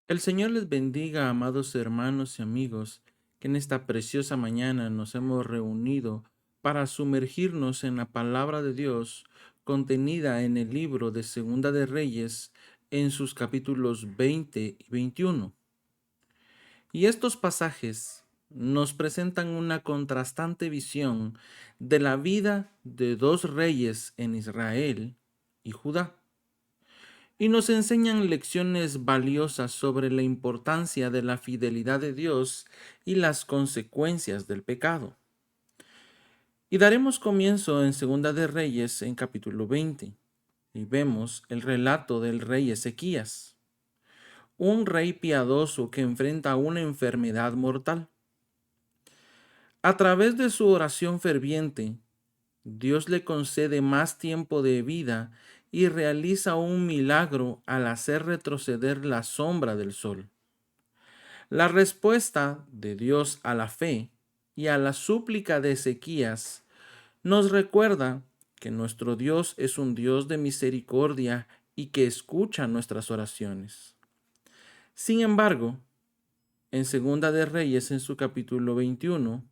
El Señor les bendiga, amados hermanos y amigos, que en esta preciosa mañana nos hemos reunido para sumergirnos en la palabra de Dios contenida en el libro de Segunda de Reyes en sus capítulos 20 y 21. Y estos pasajes nos presentan una contrastante visión de la vida de dos reyes en Israel y Judá y nos enseñan lecciones valiosas sobre la importancia de la fidelidad de Dios y las consecuencias del pecado. Y daremos comienzo en Segunda de Reyes en capítulo 20 y vemos el relato del rey Ezequías, un rey piadoso que enfrenta una enfermedad mortal. A través de su oración ferviente, Dios le concede más tiempo de vida y realiza un milagro al hacer retroceder la sombra del sol. La respuesta de Dios a la fe y a la súplica de Ezequías nos recuerda que nuestro Dios es un Dios de misericordia y que escucha nuestras oraciones. Sin embargo, en Segunda de Reyes, en su capítulo 21,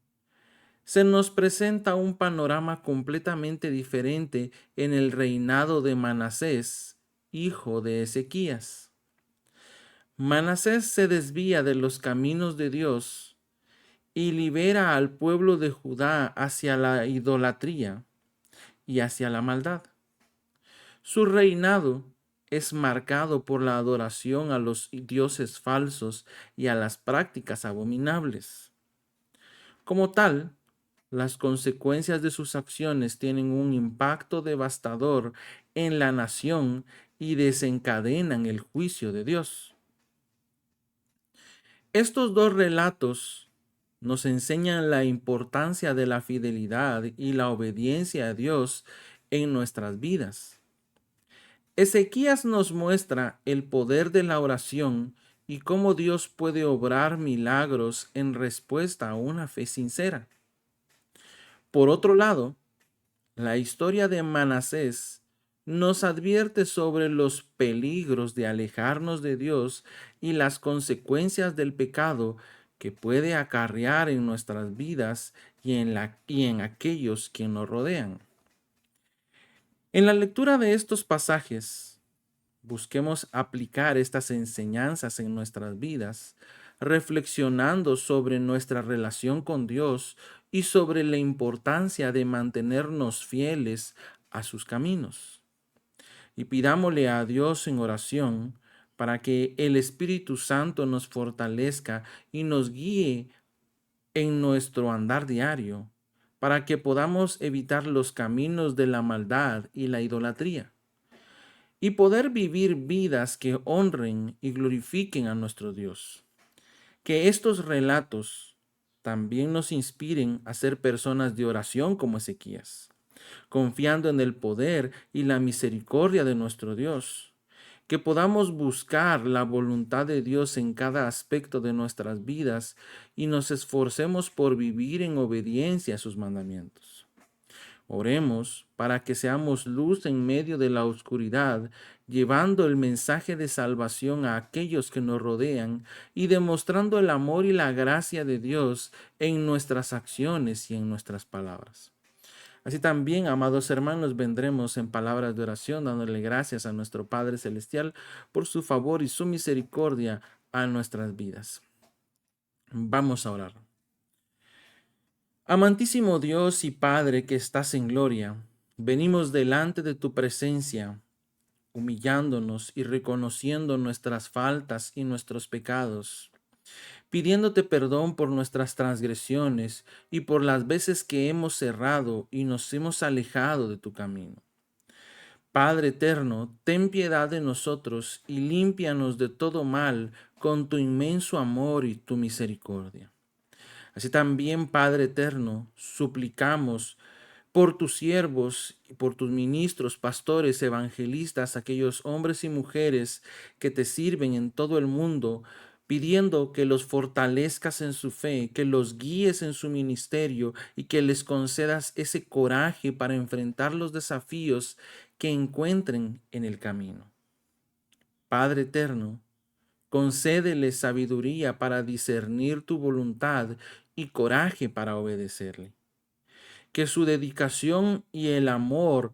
se nos presenta un panorama completamente diferente en el reinado de Manasés, hijo de Ezequías. Manasés se desvía de los caminos de Dios y libera al pueblo de Judá hacia la idolatría y hacia la maldad. Su reinado es marcado por la adoración a los dioses falsos y a las prácticas abominables. Como tal, las consecuencias de sus acciones tienen un impacto devastador en la nación y desencadenan el juicio de Dios. Estos dos relatos nos enseñan la importancia de la fidelidad y la obediencia a Dios en nuestras vidas. Ezequías nos muestra el poder de la oración y cómo Dios puede obrar milagros en respuesta a una fe sincera. Por otro lado, la historia de Manasés nos advierte sobre los peligros de alejarnos de Dios y las consecuencias del pecado que puede acarrear en nuestras vidas y en aquellos que nos rodean. En la lectura de estos pasajes, busquemos aplicar estas enseñanzas en nuestras vidas, reflexionando sobre nuestra relación con Dios y sobre la importancia de mantenernos fieles a sus caminos. Y pidámosle a Dios en oración para que el Espíritu Santo nos fortalezca y nos guíe en nuestro andar diario, para que podamos evitar los caminos de la maldad y la idolatría y poder vivir vidas que honren y glorifiquen a nuestro Dios. Que estos relatos también nos inspiren a ser personas de oración como Ezequías, confiando en el poder y la misericordia de nuestro Dios. Que podamos buscar la voluntad de Dios en cada aspecto de nuestras vidas y nos esforcemos por vivir en obediencia a sus mandamientos. Oremos para que seamos luz en medio de la oscuridad, llevando el mensaje de salvación a aquellos que nos rodean y demostrando el amor y la gracia de Dios en nuestras acciones y en nuestras palabras. Así también, amados hermanos, vendremos en palabras de oración dándole gracias a nuestro Padre Celestial por su favor y su misericordia a nuestras vidas. Vamos a orar. Amantísimo Dios y Padre que estás en gloria, venimos delante de tu presencia, humillándonos y reconociendo nuestras faltas y nuestros pecados, pidiéndote perdón por nuestras transgresiones y por las veces que hemos errado y nos hemos alejado de tu camino. Padre eterno, ten piedad de nosotros y límpianos de todo mal con tu inmenso amor y tu misericordia. Así también, Padre eterno, suplicamos por tus siervos y por tus ministros, pastores, evangelistas, aquellos hombres y mujeres que te sirven en todo el mundo, pidiendo que los fortalezcas en su fe, que los guíes en su ministerio y que les concedas ese coraje para enfrentar los desafíos que encuentren en el camino. Padre eterno, Concédele sabiduría para discernir tu voluntad y coraje para obedecerle. Que su dedicación y el amor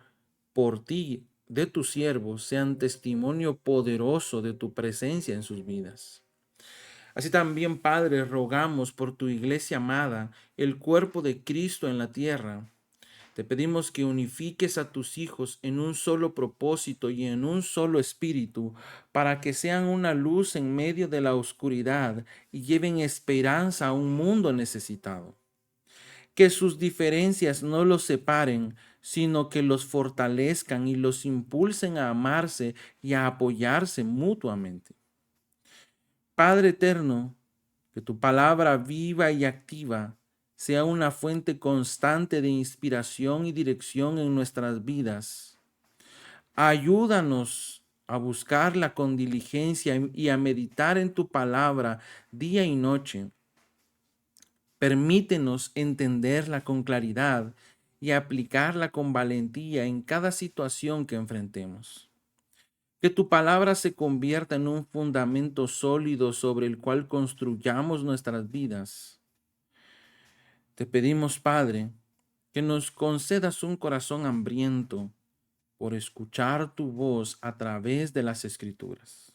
por ti de tus siervos sean testimonio poderoso de tu presencia en sus vidas. Así también, Padre, rogamos por tu iglesia amada, el cuerpo de Cristo en la tierra. Te pedimos que unifiques a tus hijos en un solo propósito y en un solo espíritu, para que sean una luz en medio de la oscuridad y lleven esperanza a un mundo necesitado. Que sus diferencias no los separen, sino que los fortalezcan y los impulsen a amarse y a apoyarse mutuamente. Padre eterno, que tu palabra viva y activa sea una fuente constante de inspiración y dirección en nuestras vidas. Ayúdanos a buscarla con diligencia y a meditar en tu palabra día y noche. Permítenos entenderla con claridad y aplicarla con valentía en cada situación que enfrentemos. Que tu palabra se convierta en un fundamento sólido sobre el cual construyamos nuestras vidas. Te pedimos, Padre, que nos concedas un corazón hambriento por escuchar tu voz a través de las Escrituras.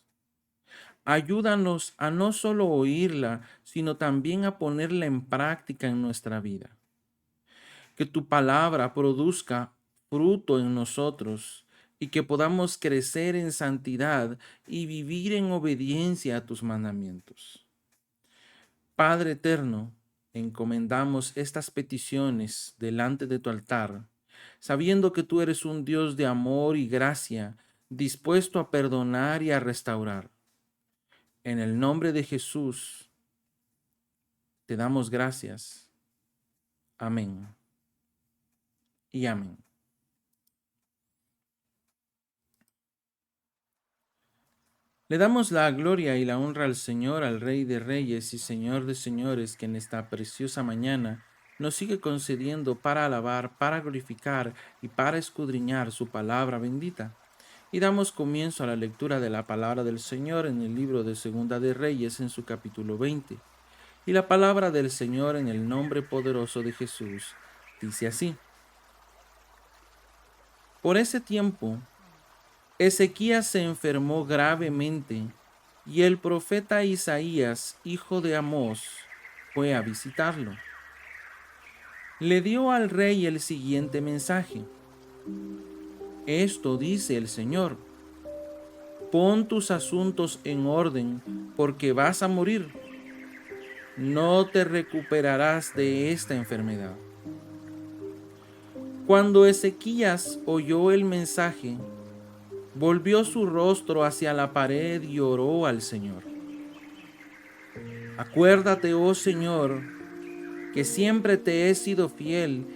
Ayúdanos a no solo oírla, sino también a ponerla en práctica en nuestra vida. Que tu palabra produzca fruto en nosotros y que podamos crecer en santidad y vivir en obediencia a tus mandamientos. Padre eterno, encomendamos estas peticiones delante de tu altar, sabiendo que tú eres un Dios de amor y gracia, dispuesto a perdonar y a restaurar. En el nombre de Jesús, te damos gracias. Amén. Y amén. Le damos la gloria y la honra al Señor, al Rey de Reyes y Señor de Señores, que en esta preciosa mañana nos sigue concediendo para alabar, para glorificar y para escudriñar su palabra bendita. Y damos comienzo a la lectura de la palabra del Señor en el libro de Segunda de Reyes en su capítulo 20. Y la palabra del Señor en el nombre poderoso de Jesús dice así: Por ese tiempo, Ezequías se enfermó gravemente y el profeta Isaías, hijo de Amós, fue a visitarlo. Le dio al rey el siguiente mensaje: Esto dice el Señor: Pon tus asuntos en orden, porque vas a morir. No te recuperarás de esta enfermedad. Cuando Ezequías oyó el mensaje, volvió su rostro hacia la pared y oró al Señor. Acuérdate, oh Señor, que siempre te he sido fiel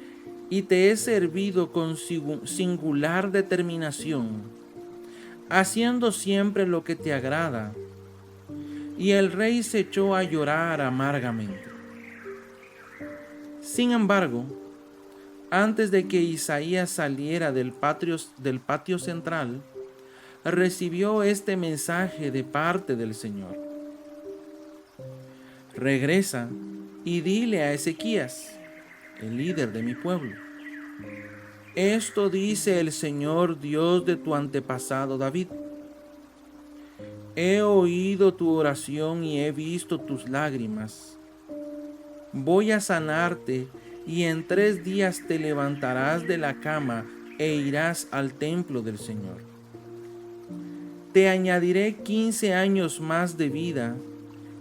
y te he servido con singular determinación, haciendo siempre lo que te agrada. Y el rey se echó a llorar amargamente. Sin embargo, antes de que Isaías saliera del patio central, recibió este mensaje de parte del Señor: Regresa y dile a Ezequías, el líder de mi pueblo: Esto dice el Señor, Dios de tu antepasado David: He oído tu oración y he visto tus lágrimas. Voy a sanarte y en 3 días te levantarás de la cama e irás al templo del Señor. Te añadiré 15 años más de vida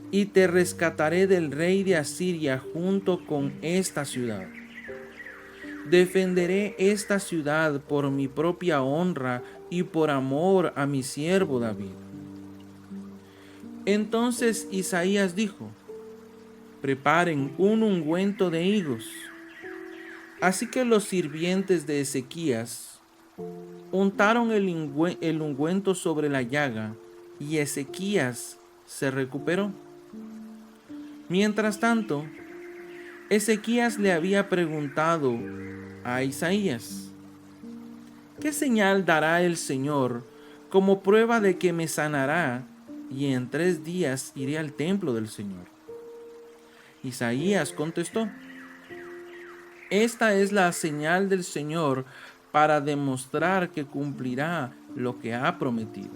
y te rescataré del rey de Asiria junto con esta ciudad. Defenderé esta ciudad por mi propia honra y por amor a mi siervo David. Entonces Isaías dijo: Preparen un ungüento de higos. Así que los sirvientes de Ezequías untaron el ungüento sobre la llaga y Ezequías se recuperó. Mientras tanto, Ezequías le había preguntado a Isaías: ¿Qué señal dará el Señor como prueba de que me sanará y en 3 días iré al templo del Señor. Isaías contestó: esta es la señal del Señor para demostrar que cumplirá lo que ha prometido.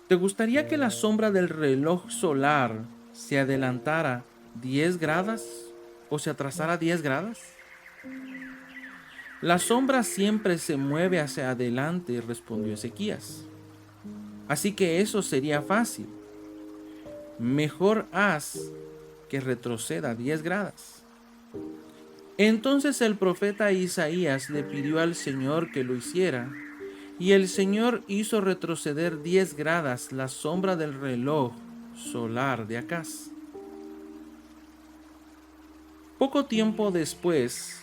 ¿Te gustaría que la sombra del reloj solar se adelantara 10 gradas o se atrasara 10 gradas? La sombra siempre se mueve hacia adelante, respondió Ezequías. Así que eso sería fácil. Mejor haz que retroceda 10 gradas. Entonces el profeta Isaías le pidió al Señor que lo hiciera, y el Señor hizo retroceder 10 gradas la sombra del reloj solar de Acaz. Poco tiempo después,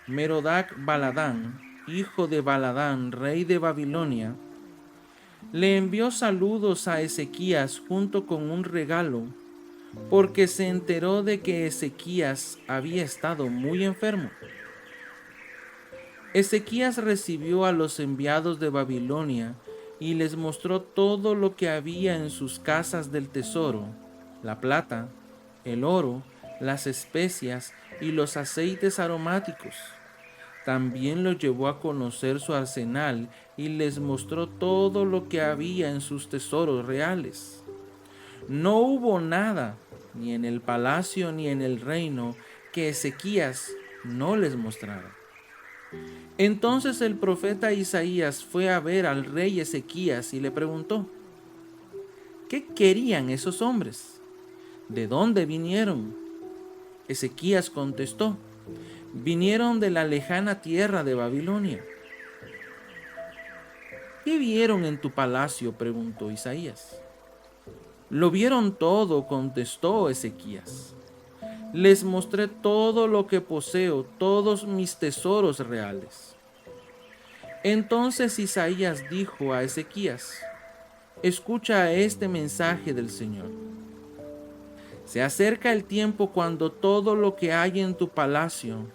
Merodac Baladán, hijo de Baladán, rey de Babilonia, le envió saludos a Ezequías junto con un regalo, porque se enteró de que Ezequías había estado muy enfermo. Ezequías recibió a los enviados de Babilonia y les mostró todo lo que había en sus casas del tesoro: la plata, el oro, las especias y los aceites aromáticos. También los llevó a conocer su arsenal y les mostró todo lo que había en sus tesoros reales. No hubo nada, ni en el palacio ni en el reino, que Ezequías no les mostrara. Entonces el profeta Isaías fue a ver al rey Ezequías y le preguntó: ¿qué querían esos hombres? ¿De dónde vinieron? Ezequías contestó: vinieron de la lejana tierra de Babilonia. ¿Qué vieron en tu palacio?, preguntó Isaías. Lo vieron todo, contestó Ezequías. Les mostré todo lo que poseo, todos mis tesoros reales. Entonces Isaías dijo a Ezequías: escucha este mensaje del Señor. Se acerca el tiempo cuando todo lo que hay en tu palacio,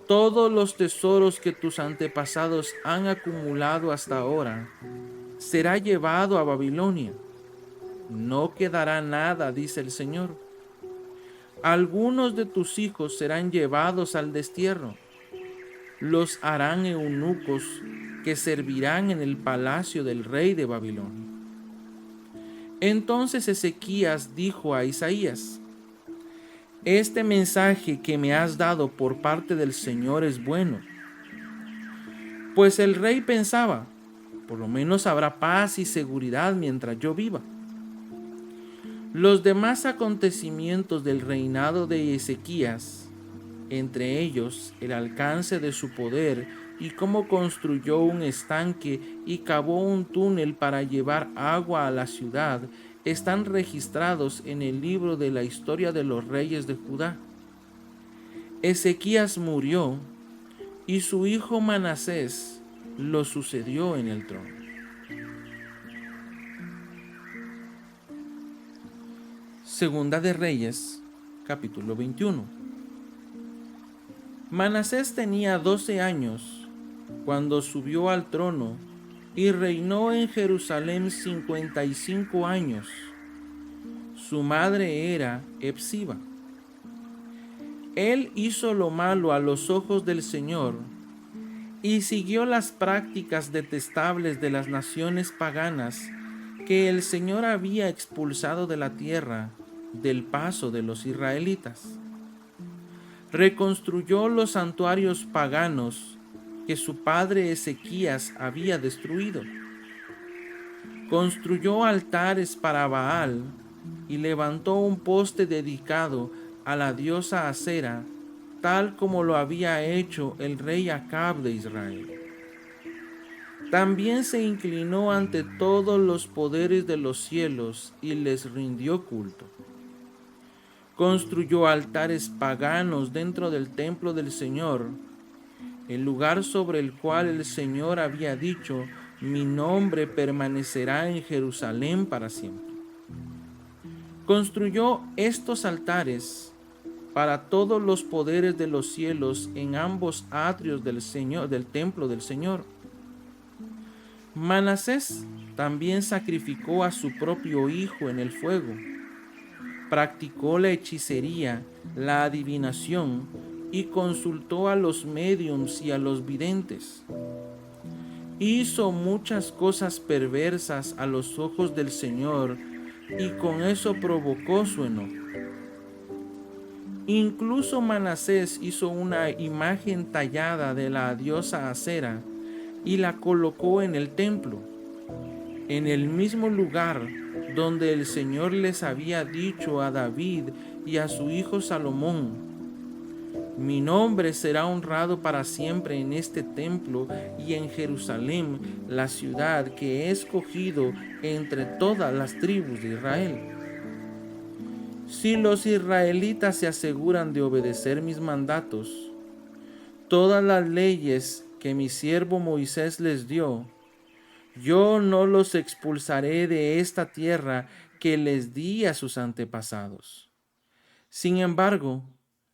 todos los tesoros que tus antepasados han acumulado hasta ahora, será llevado a Babilonia. No quedará nada, dice el Señor. Algunos de tus hijos serán llevados al destierro. Los harán eunucos que servirán en el palacio del rey de Babilonia. Entonces Ezequías dijo a Isaías: este mensaje que me has dado por parte del Señor es bueno. Pues el rey pensaba: por lo menos habrá paz y seguridad mientras yo viva. Los demás acontecimientos del reinado de Ezequías, entre ellos el alcance de su poder y cómo construyó un estanque y cavó un túnel para llevar agua a la ciudad, están registrados en el libro de la historia de los reyes de Judá. Ezequías murió y su hijo Manasés lo sucedió en el trono. Segunda de Reyes, capítulo 21. Manasés tenía 12 años cuando subió al trono y reinó en Jerusalén 55 años. Su madre era Hepsiba. Él hizo lo malo a los ojos del Señor y siguió las prácticas detestables de las naciones paganas que el Señor había expulsado de la tierra del paso de los israelitas. Reconstruyó los santuarios paganos que su padre Ezequías había destruido. Construyó altares para Baal y levantó un poste dedicado a la diosa Acera, tal como lo había hecho el rey Acab de Israel. También se inclinó ante todos los poderes de los cielos y les rindió culto. Construyó altares paganos dentro del templo del Señor, el lugar sobre el cual el Señor había dicho: mi nombre permanecerá en Jerusalén para siempre. Construyó estos altares para todos los poderes de los cielos en ambos atrios del templo del Señor. Manasés también sacrificó a su propio hijo en el fuego. Practicó la hechicería, la adivinación y consultó a los médiums y a los videntes. Hizo muchas cosas perversas a los ojos del Señor y con eso provocó su enojo. Incluso Manasés hizo una imagen tallada de la diosa Acera y la colocó en el templo, en el mismo lugar donde el Señor les había dicho a David y a su hijo Salomón: mi nombre será honrado para siempre en este templo y en Jerusalén, la ciudad que he escogido entre todas las tribus de Israel. Si los israelitas se aseguran de obedecer mis mandatos, todas las leyes que mi siervo Moisés les dio, yo no los expulsaré de esta tierra que les di a sus antepasados. Sin embargo,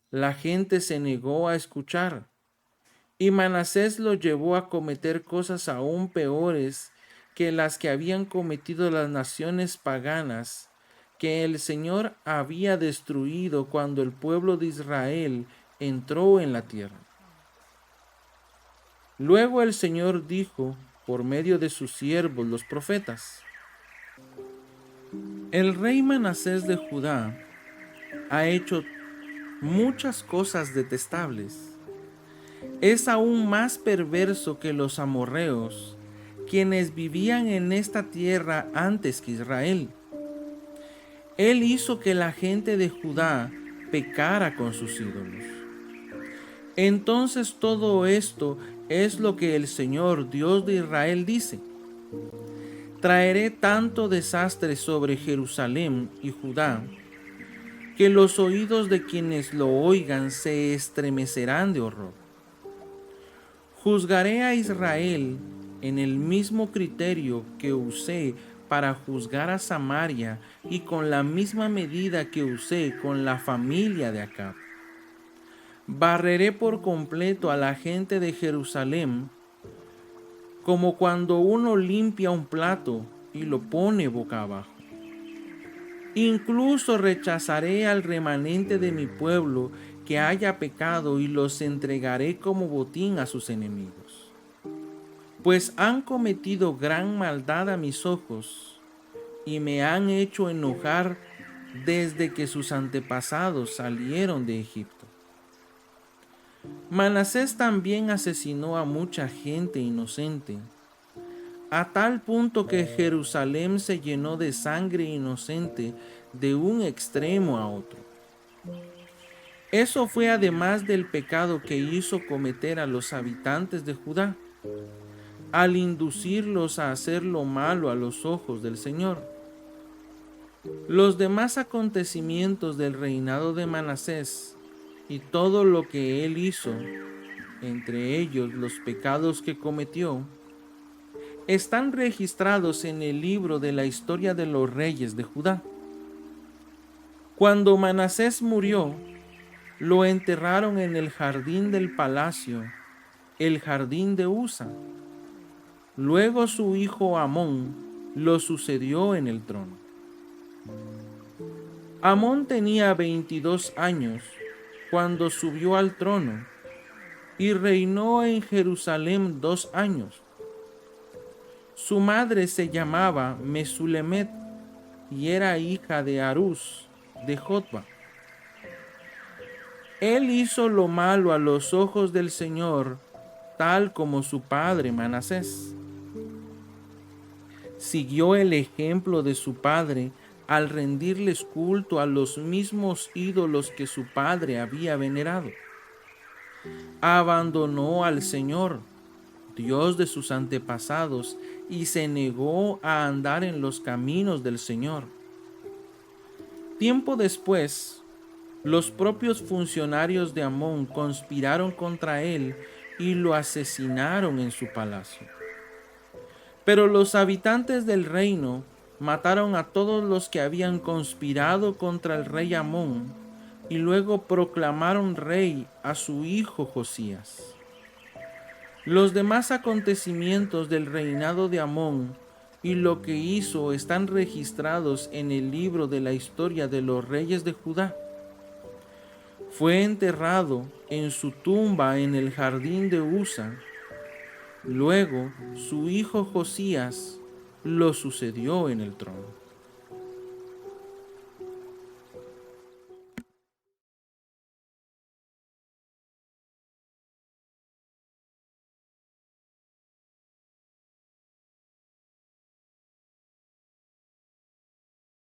la gente se negó a escuchar, y Manasés lo llevó a cometer cosas aún peores que las que habían cometido las naciones paganas que el Señor había destruido cuando el pueblo de Israel entró en la tierra. Luego el Señor dijo por medio de sus siervos los profetas: el rey Manasés de Judá ha hecho muchas cosas detestables. Es aún más perverso que los amorreos, quienes vivían en esta tierra antes que Israel. Él hizo que la gente de Judá pecara con sus ídolos. Entonces todo esto es lo que el Señor, Dios de Israel, dice: traeré tanto desastre sobre Jerusalén y Judá, que los oídos de quienes lo oigan se estremecerán de horror. Juzgaré a Israel en el mismo criterio que usé para juzgar a Samaria y con la misma medida que usé con la familia de Acab. Barreré por completo a la gente de Jerusalén, como cuando uno limpia un plato y lo pone boca abajo. Incluso rechazaré al remanente de mi pueblo que haya pecado y los entregaré como botín a sus enemigos. Pues han cometido gran maldad a mis ojos y me han hecho enojar desde que sus antepasados salieron de Egipto. Manasés también asesinó a mucha gente inocente, a tal punto que Jerusalén se llenó de sangre inocente de un extremo a otro. Eso fue además del pecado que hizo cometer a los habitantes de Judá, al inducirlos a hacer lo malo a los ojos del Señor. Los demás acontecimientos del reinado de Manasés y todo lo que él hizo, entre ellos los pecados que cometió, están registrados en el libro de la historia de los reyes de Judá. Cuando Manasés murió, lo enterraron en el jardín del palacio, el jardín de Usa. Luego su hijo Amón lo sucedió en el trono. Amón tenía 22 años cuando subió al trono y reinó en Jerusalén 2 años. Su madre se llamaba Mesulemet y era hija de Harús de Jotba. Él hizo lo malo a los ojos del Señor, tal como su padre Manasés. Siguió el ejemplo de su padre al rendirles culto a los mismos ídolos que su padre había venerado. Abandonó al Señor, Dios de sus antepasados, y se negó a andar en los caminos del Señor. Tiempo después, los propios funcionarios de Amón conspiraron contra él y lo asesinaron en su palacio. Pero los habitantes del reino mataron a todos los que habían conspirado contra el rey Amón y luego proclamaron rey a su hijo Josías. Los demás acontecimientos del reinado de Amón y lo que hizo están registrados en el libro de la historia de los reyes de Judá. Fue enterrado en su tumba en el jardín de Usa. Luego, su hijo Josías lo sucedió en el trono.